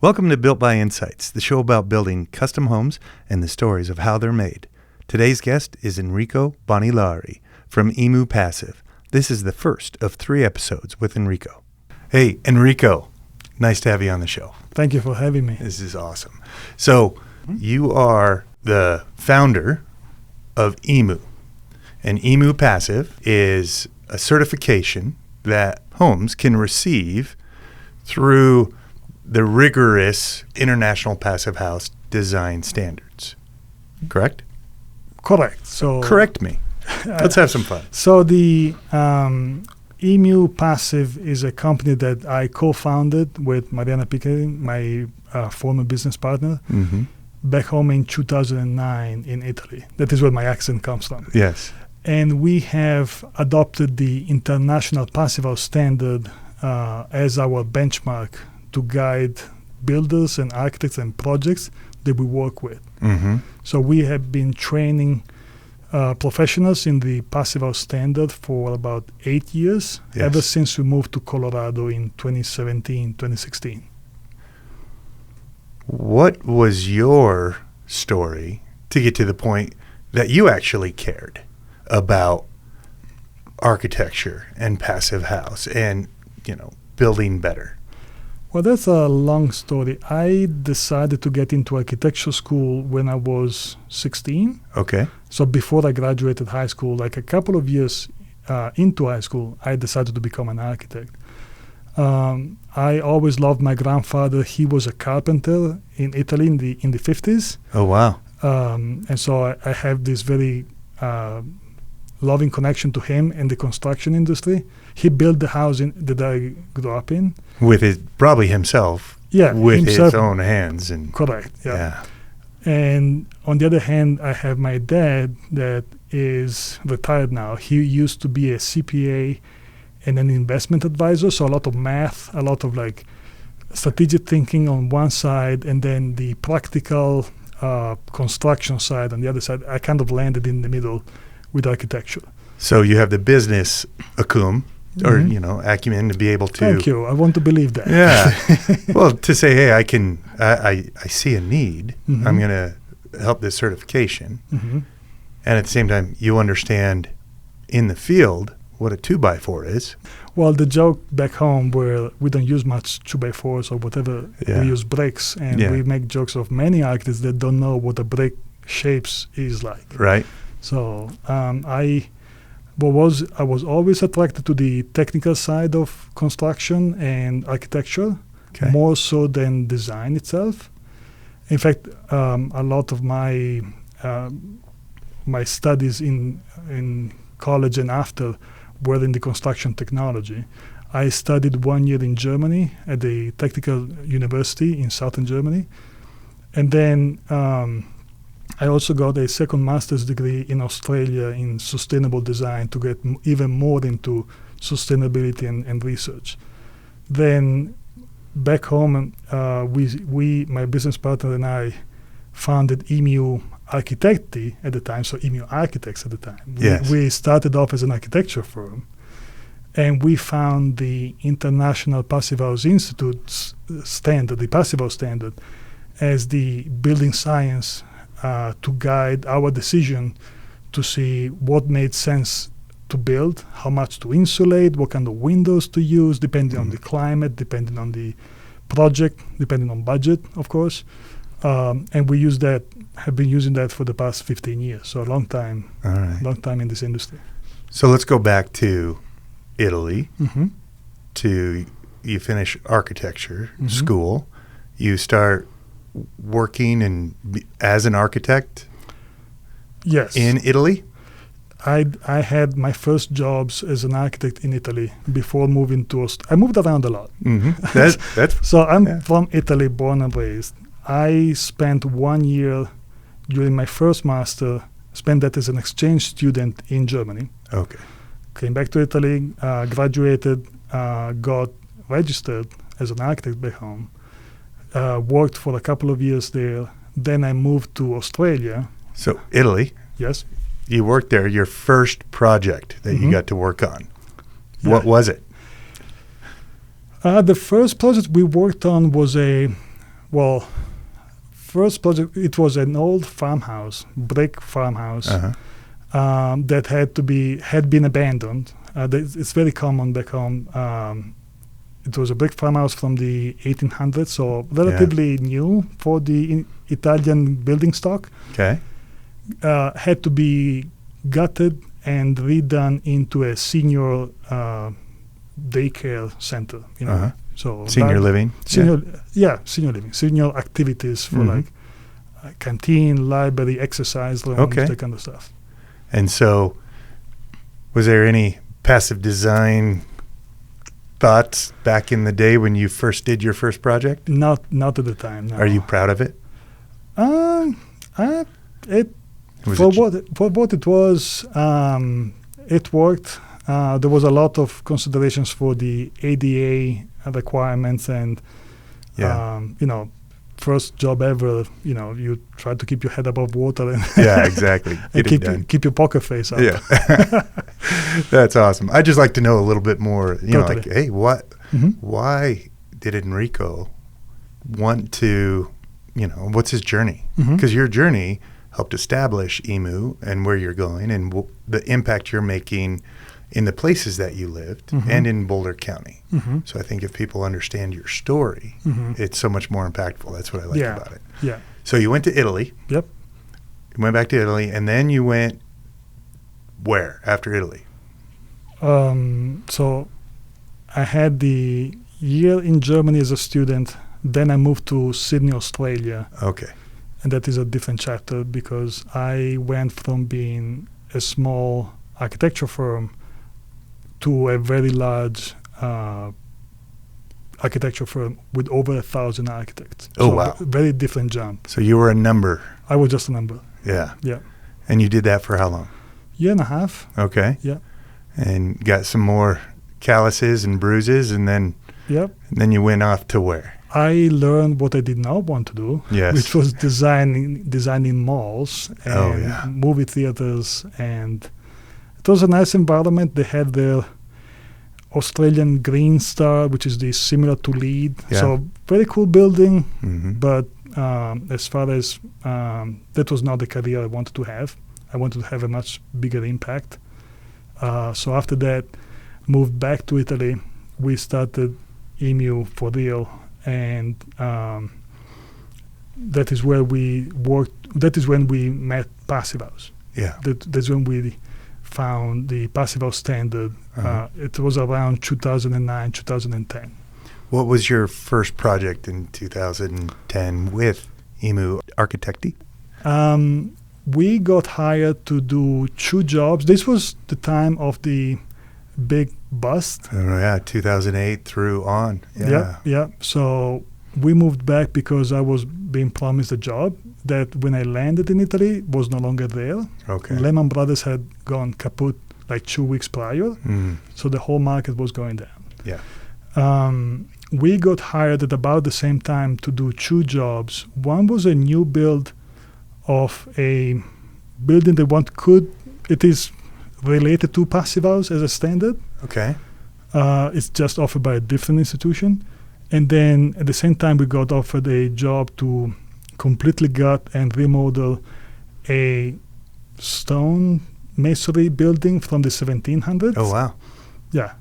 Welcome to Built by Insights, the show about building custom homes and the stories of how they're made. Today's guest is Enrico Bonilauri from Emu Passive. This is the first of 3 episodes with Enrico. Hey, Enrico, nice to have you on the show. Thank you for having me. This is awesome. So, you are the founder of Emu, and Emu Passive is a certification that homes can receive through the rigorous International Passive House Design Standards. Correct? Correct. So correct me. Let's have some fun. So the Emu Passive is a company that I co-founded with Mariana Pickering, my former business partner, back home in 2009 in Italy. That is where my accent comes from. Yes. And we have adopted the International Passive House Standard as our benchmark to guide builders and architects and projects that we work with. So we have been training professionals in the Passive House Standard for about 8 years, ever since we moved to Colorado in 2017, 2016. What was your story to get to the point that you actually cared about architecture and passive house and, building better? Well, that's a long story. I decided to get into architecture school when I was 16. Okay. So before I graduated high school, like a couple of years into high school, I decided to become an architect. I always loved my grandfather. He was a carpenter in Italy in the 50s. Oh, wow. And so I have this very loving connection to him and the construction industry. He built the house that I grew up in. With probably himself. Yeah. With himself, his own hands. Correct, yeah. And on the other hand, I have my dad that is retired now. He used to be a CPA and an investment advisor, so a lot of math, a lot of strategic thinking on one side, and then the practical construction side on the other side. I kind of landed in the middle with architecture. So you have the business acumen, or acumen to be able to. Thank you. I want to believe that. Yeah. Well, to say, hey, I see a need. I'm going to help this certification, and at the same time, you understand in the field what a 2x4 is. Well, the joke back home where we don't use much 2x4s or whatever, we use bricks, and we make jokes of many architects that don't know what a brick shapes is like. Right. So I was always attracted to the technical side of construction and architecture, more so than design itself. In fact, a lot of my my studies in college and after were in the construction technology. I studied 1 year in Germany at the technical university in southern Germany, and then I also got a second master's degree in Australia in sustainable design to get even more into sustainability and research. Then back home, my business partner and I founded Emu Architecti at the time, so Emu Architects at the time. Yes. We started off as an architecture firm, and we found the International Passive House Institute's standard, the Passive House Standard, as the building science to guide our decision to see what made sense to build, how much to insulate, what kind of windows to use, depending on the climate, depending on the project, depending on budget, of course. And we have been using that for the past 15 years, so a long time, long time in this industry. So let's go back to Italy. You finish architecture school. You start working as an architect. Yes. In Italy? I had my first jobs as an architect in Italy before moving to I moved around a lot. So I'm from Italy, born and raised. I spent 1 year during my first master, spent that as an exchange student in Germany. Okay. Came back to Italy, graduated, got registered as an architect back home, worked for a couple of years there. Then I moved to Australia. So Italy. Yes. You worked there, your first project that you got to work on. Yeah. What was it? The first project we worked on was a Well, first project, it was an old farmhouse, brick farmhouse, that had been abandoned. It's very common back home. It was a brick farmhouse from the 1800s, so relatively new for the Italian building stock. Okay. Had to be gutted and redone into a senior daycare center. So senior living. Senior living, senior activities for like canteen, library, exercise rooms, that kind of stuff. And so, was there any passive design thoughts back in the day when you first did your first project? Not at the time. No. Are you proud of it? For what it was, it worked. There was a lot of considerations for the ADA requirements, and first job ever. You try to keep your head above water and exactly. and keep your poker face up. Yeah, that's awesome. I just like to know a little bit more. Totally. Like, hey, why did Enrico want to? What's his journey? Because your journey helped establish Emu and where you're going and the impact you're making in the places that you lived and in Boulder County. So I think if people understand your story, it's so much more impactful. That's what I like about it. Yeah. So you went to Italy. Yep. You went back to Italy, and then you went where after Italy? So I had the year in Germany as a student. Then I moved to Sydney, Australia. Okay. And that is a different chapter because I went from being a small architecture firm to a very large architecture firm with over 1,000 architects. Oh, wow. Very different jump. So you were a number. I was just a number. Yeah. Yeah. And you did that for how long? Year and a half. Okay. Yeah. And got some more calluses and bruises, and then then you went off to where? I learned what I did not want to do, which was designing malls and movie theaters, and it was a nice environment. They had their Australian Green Star, which is similar to LEED, so very cool building. But as far as that was not the career I wanted to have. I wanted to have a much bigger impact. So after that, moved back to Italy. We started Emu for real. And that is where we worked. That is when we met Passive House. Yeah. That's when we found the Passive House standard. It was around 2009, 2010. What was your first project in 2010 with Emu Architecti? We got hired to do 2 jobs. This was the time of the big bust. 2008 through on. Yeah. So we moved back because I was being promised a job that when I landed in Italy was no longer there. Okay. Lehman Brothers had gone kaput like 2 weeks prior. So the whole market was going down. Yeah. We got hired at about the same time to do 2 jobs. One was a new build of a building it is related to Passive House as a standard. Okay. It's just offered by a different institution. And then at the same time, we got offered a job to completely gut and remodel a stone masonry building from the 1700s. Oh, wow. Yeah.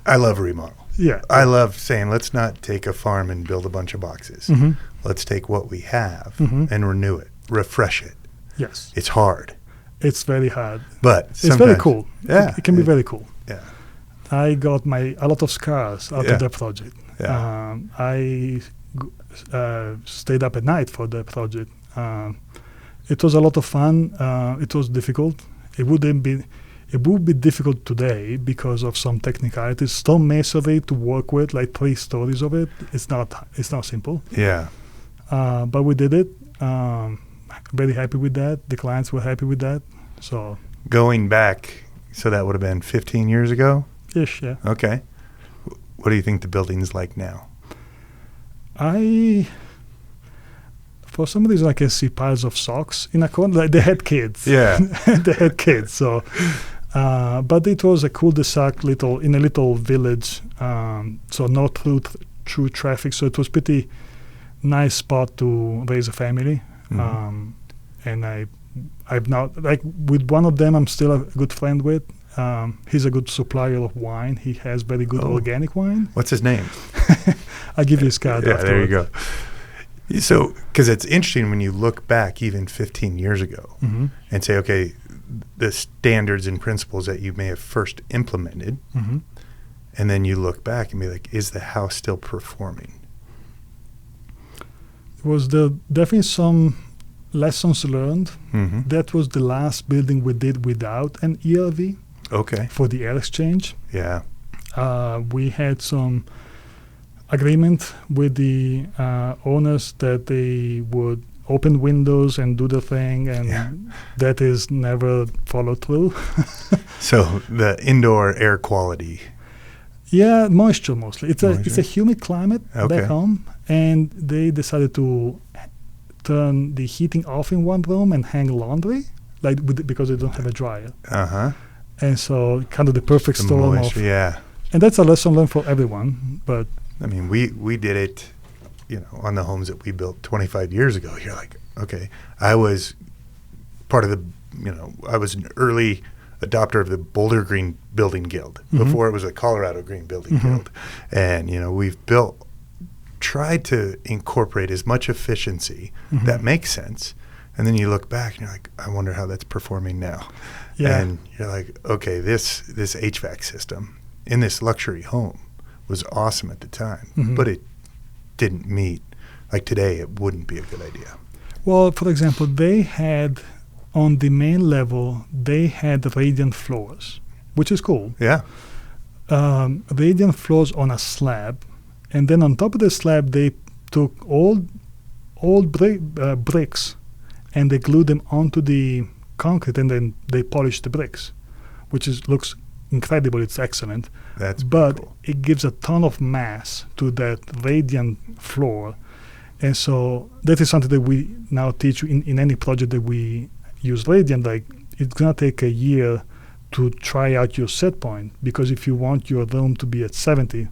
I love remodel. Yeah. I love saying, let's not take a farm and build a bunch of boxes. Let's take what we have and renew it, refresh it. Yes. It's hard. It's very hard. But it's very cool. Yeah. It can be very cool. Yeah. I got a lot of scars out of that project. Yeah. I stayed up at night for the project. It was a lot of fun. It was difficult. It would be difficult today because of some technicalities. Stone masonry to work with, like 3 stories of it, it's not simple. Yeah. But we did it. Very happy with that. The clients were happy with that. So going back, so that would have been 15 years ago? Ish, yeah. Okay. What do you think the building is like now? For some reason, I can see piles of socks in a corner. Like they had kids. Yeah. They had kids. So, but it was a cul-de-sac in a little village. So no through through traffic, so it was pretty nice spot to raise a family. Mhm. And I've now, like with one of them, I'm still a good friend with. He's a good supplier of wine. He has very good organic wine. What's his name? I'll give you his card Yeah, afterward. there you go. So, because it's interesting when you look back even 15 years ago Mm-hmm. and say, okay, the standards and principles that you may have first implemented, Mm-hmm. and then you look back and be like, is the house still performing? Was there definitely some lessons learned. Mm-hmm. That was the last building we did without an ERV Okay. for the air exchange. Yeah. We had some agreement with the owners that they would open windows and do the thing, and Yeah. that is never followed through. So the indoor air quality. Yeah, moisture mostly. It's Moisture. a humid climate Okay. back home, and they decided to turn the heating off in one room and hang laundry, because they don't have a dryer. Uh-huh. And so, kind of the perfect The storm moisture, of, yeah. and that's a lesson learned for everyone. But I mean, we did it, on the homes that we built 25 years ago. You're like, okay, I was part of the, I was an early adopter of the Boulder Green Building Guild Mhm. before it was a Colorado Green Building Mhm. Guild. And, we've tried to incorporate as much efficiency Mhm. that makes sense. And then you look back and you're like, I wonder how that's performing now. yeah, And you're like, okay, this HVAC system in this luxury home was awesome at the time, Mhm. but it didn't meet. Like today, it wouldn't be a good idea. well, for example, they had on the main level they had radiant floors, which is cool. Yeah. Radiant floors on a slab, and then on top of the slab they took old bricks and they glued them onto the concrete, and then they polished the bricks, which looks incredible. It's excellent, That's but cool. it gives a ton of mass to that radiant floor. And so that is something that we now teach in any project that we use radiant. Like, it's gonna take a year to try out your set point, because if you want your room to be at 70,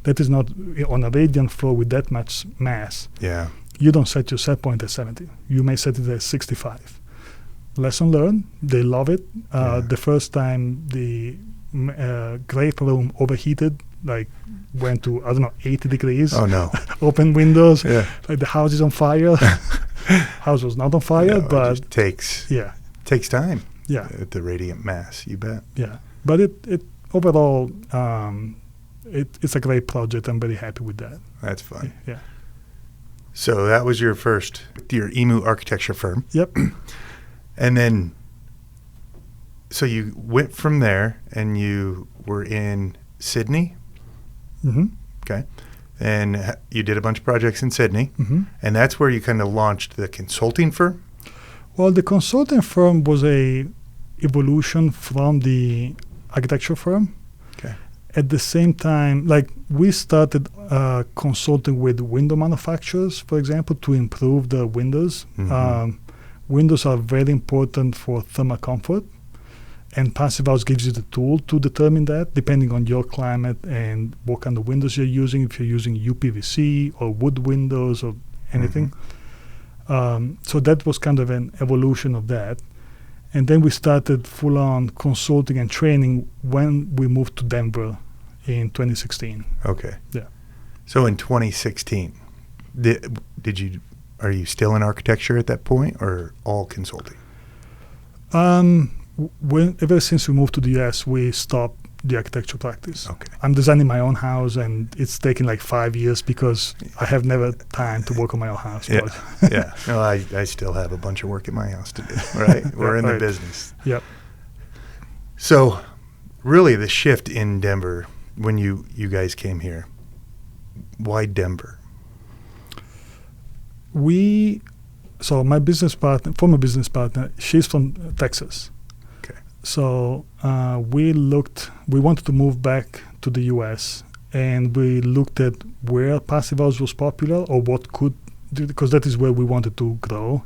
that is not on a radiant floor with that much mass. Yeah. You don't set your set point at 70. You may set it at 65. Lesson learned. They love it. Yeah. The first time the great room overheated, went to 80 degrees. Oh no. Open windows. Yeah. Like the house is on fire. House was not on fire, No, it but just takes time. yeah. At the radiant mass, you bet. Yeah. But it overall, it's a great project. I'm very happy with that. That's fun. Yeah. So that was your Emu architecture firm. Yep. And then, so you went from there and you were in Sydney. Mm-hmm. Okay. And you did a bunch of projects in Sydney. Mm-hmm. And that's where you kind of launched the consulting firm? Well, the consulting firm was a evolution from the architecture firm. Okay. At the same time, we started consulting with window manufacturers, for example, to improve the windows. Mhm. Windows are very important for thermal comfort, and Passive House gives you the tool to determine that, depending on your climate and what kind of windows you're using, if you're using UPVC or wood windows or anything. So that was kind of an evolution of that. And then we started full-on consulting and training when we moved to Denver in 2016. Okay. Yeah. So in 2016, are you still in architecture at that point or all consulting? Ever since we moved to the US, we stopped the architecture practice. Okay. I'm designing my own house, and it's taken 5 years because I have never time to work on my own house. Yeah. But Yeah. No, I still have a bunch of work at my house to do, right? We're in the Right. business. Yep. So really the shift in Denver when you guys came here, why Denver? So my former business partner, she's from Texas. Okay. So we wanted to move back to the US, and we looked at where Passive House was popular or what could do, because that is where we wanted to grow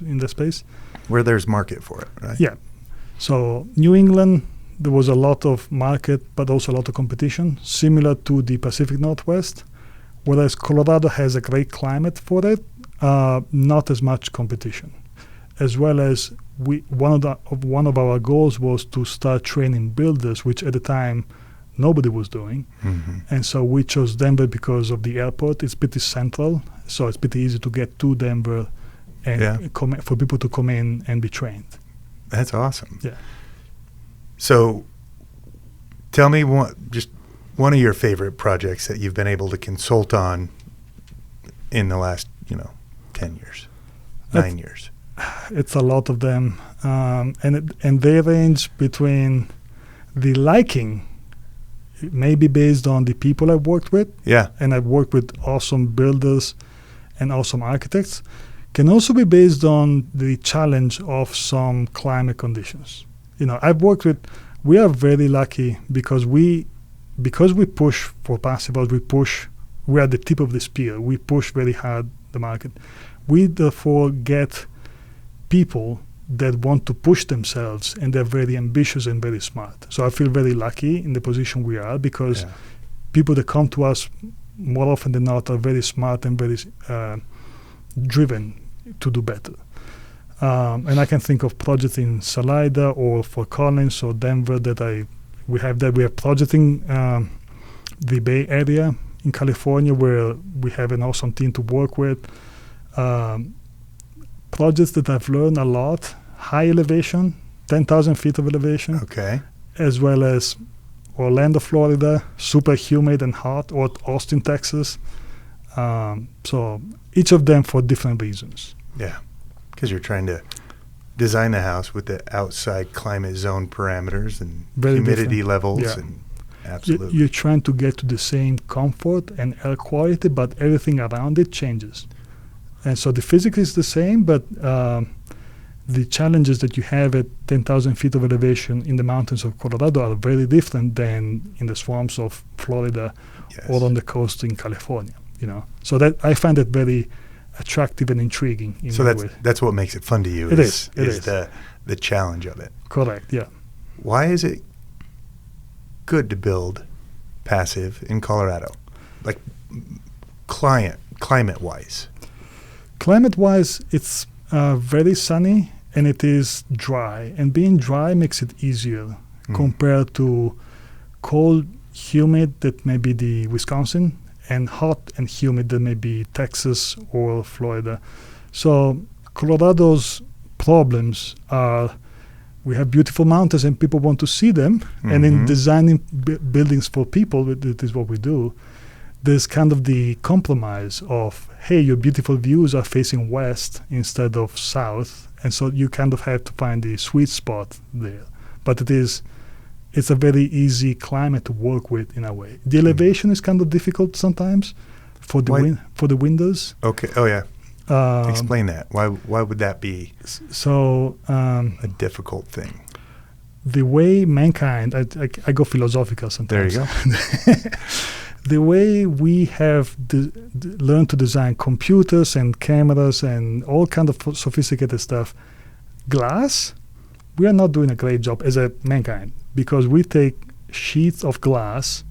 in that space. Where there's market for it, right? Yeah. So New England, there was a lot of market, but also a lot of competition, similar to the Pacific Northwest, Whereas Colorado has a great climate for it, not as much competition. As well as one of our goals was to start training builders, which at the time nobody was doing. Mm-hmm. And so we chose Denver because of the airport. It's pretty central, so it's pretty easy to get to Denver and for people to come in and be trained. That's awesome. Yeah. So tell me just one of your favorite projects that you've been able to consult on in the last, 10 years, 9 years. It's a lot of them. And they range between the liking, maybe based on the people I've worked with. Yeah. And I've worked with awesome builders and awesome architects. Can also be based on the challenge of some climate conditions. We are very lucky because we push for passive house, we are at the tip of the spear. We push very hard the market. We therefore get people that want to push themselves, and they're very ambitious and very smart. So I feel very lucky in the position we are because people that come to us more often than not are very smart and very driven to do better. And I can think of projects in Salida or Fort Collins or Denver we have projects in the Bay Area in California where we have an awesome team to work with. Projects that I've learned a lot, high elevation, 10,000 feet of elevation. Okay. As well as Orlando, Florida, super humid and hot, or Austin, Texas. So each of them for different reasons. Yeah, because you're trying to design the house with the outside climate zone parameters and Very humidity different. levels. Yeah. And absolutely. You're trying to get to the same comfort and air quality, but everything around it changes. And so the physics is the same, but the challenges that you have at 10,000 feet of elevation in the mountains of Colorado are very different than in the swamps of Florida or on the coast in California. So that I find it very attractive and intriguing. So that's what makes it fun to you. It is the challenge of it. Correct. Yeah. Why is it good to build passive in Colorado, like climate-wise? Climate-wise, it's very sunny and it is dry. And being dry makes it easier compared to cold, humid that may be the Wisconsin, and hot and humid that may be Texas or Florida. So Colorado's problems are we have beautiful mountains and people want to see them. Mm-hmm. And in designing buildings for people, that is what we do, there's kind of the compromise of, hey, your beautiful views are facing west instead of south. And so you kind of have to find the sweet spot there. But it's a very easy climate to work with in a way. The elevation is kind of difficult sometimes for the windows. Okay. Oh yeah. Explain that. Why would that be a difficult thing? The way mankind, I go philosophical sometimes. There you go. The way we have learned to design computers and cameras and all kind of sophisticated stuff, glass, we are not doing a great job as a mankind because we take sheets of glass,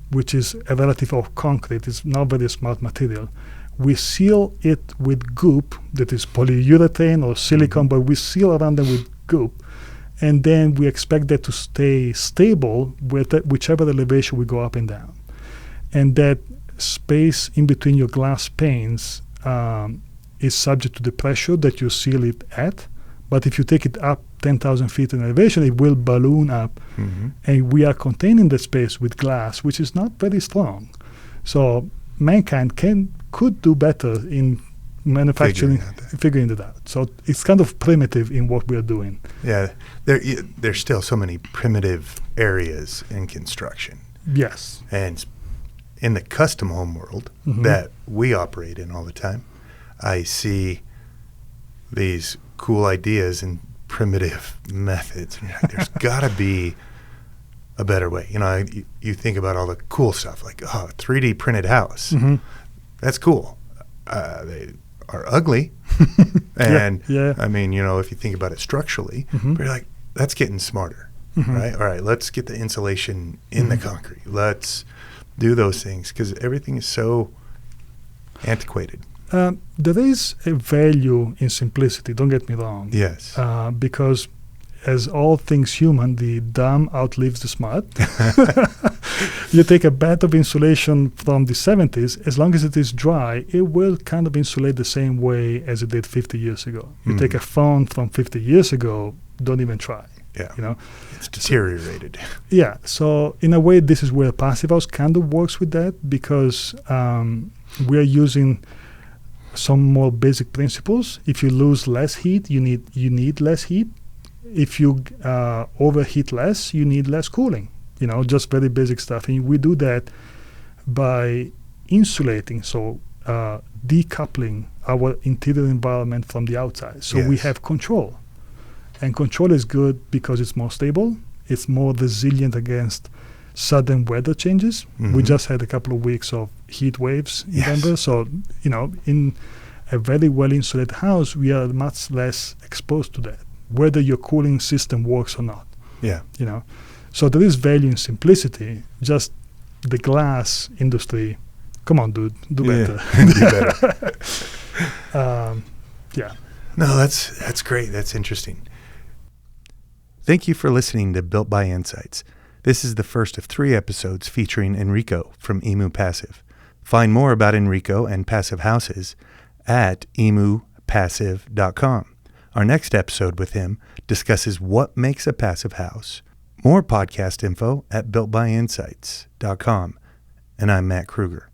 which is a relative of concrete, it's not very smart material. We seal it with goop, that is polyurethane or silicone, but we seal around them with goop. And then we expect that to stay stable with whichever elevation we go up and down. And that space in between your glass panes is subject to the pressure that you seal it at. But if you take it up 10,000 feet in elevation, it will balloon up. Mm-hmm. And we are containing the space with glass, which is not very strong. So mankind could do better in manufacturing, figuring that out. So it's kind of primitive in what we're doing. Yeah, there's still so many primitive areas in construction. Yes. And in the custom home world that we operate in all the time, I see these cool ideas and primitive methods. There's got to be a better way. You think about all the cool stuff, like, 3D printed house. Mm-hmm. That's cool. They are ugly. And, I mean, if you think about it structurally, but you're like, that's getting smarter, right? All right, let's get the insulation in the concrete. Let's do those things because everything is so antiquated. There is a value in simplicity, don't get me wrong. Yes. Because as all things human, the dumb outlives the smart. You take a bath of insulation from the 70s, as long as it is dry, it will kind of insulate the same way as it did 50 years ago. You take a phone from 50 years ago, don't even try. Yeah. You know? It's deteriorated. Yeah. So in a way, this is where Passive House kind of works with that, because we are using some more basic principles. If you lose less heat, you need less heat. If you overheat less, you need less cooling. You know, just very basic stuff. And we do that by insulating, so decoupling our interior environment from the outside. So we have control. And control is good because it's more stable. It's more resilient against sudden weather changes. We just had a couple of weeks of heat waves in Denver. So, you know, in a very well-insulated house, we are much less exposed to that, whether your cooling system works or not. Yeah. You know, so there is value in simplicity. Just the glass industry, come on, dude, do better. Do better. Yeah. No, that's great. That's interesting. Thank you for listening to Built by Insights. This is the first of 3 episodes featuring Enrico from Emu Passive. Find more about Enrico and passive houses at emupassive.com. Our next episode with him discusses what makes a passive house. More podcast info at builtbyinsights.com. And I'm Matt Krueger.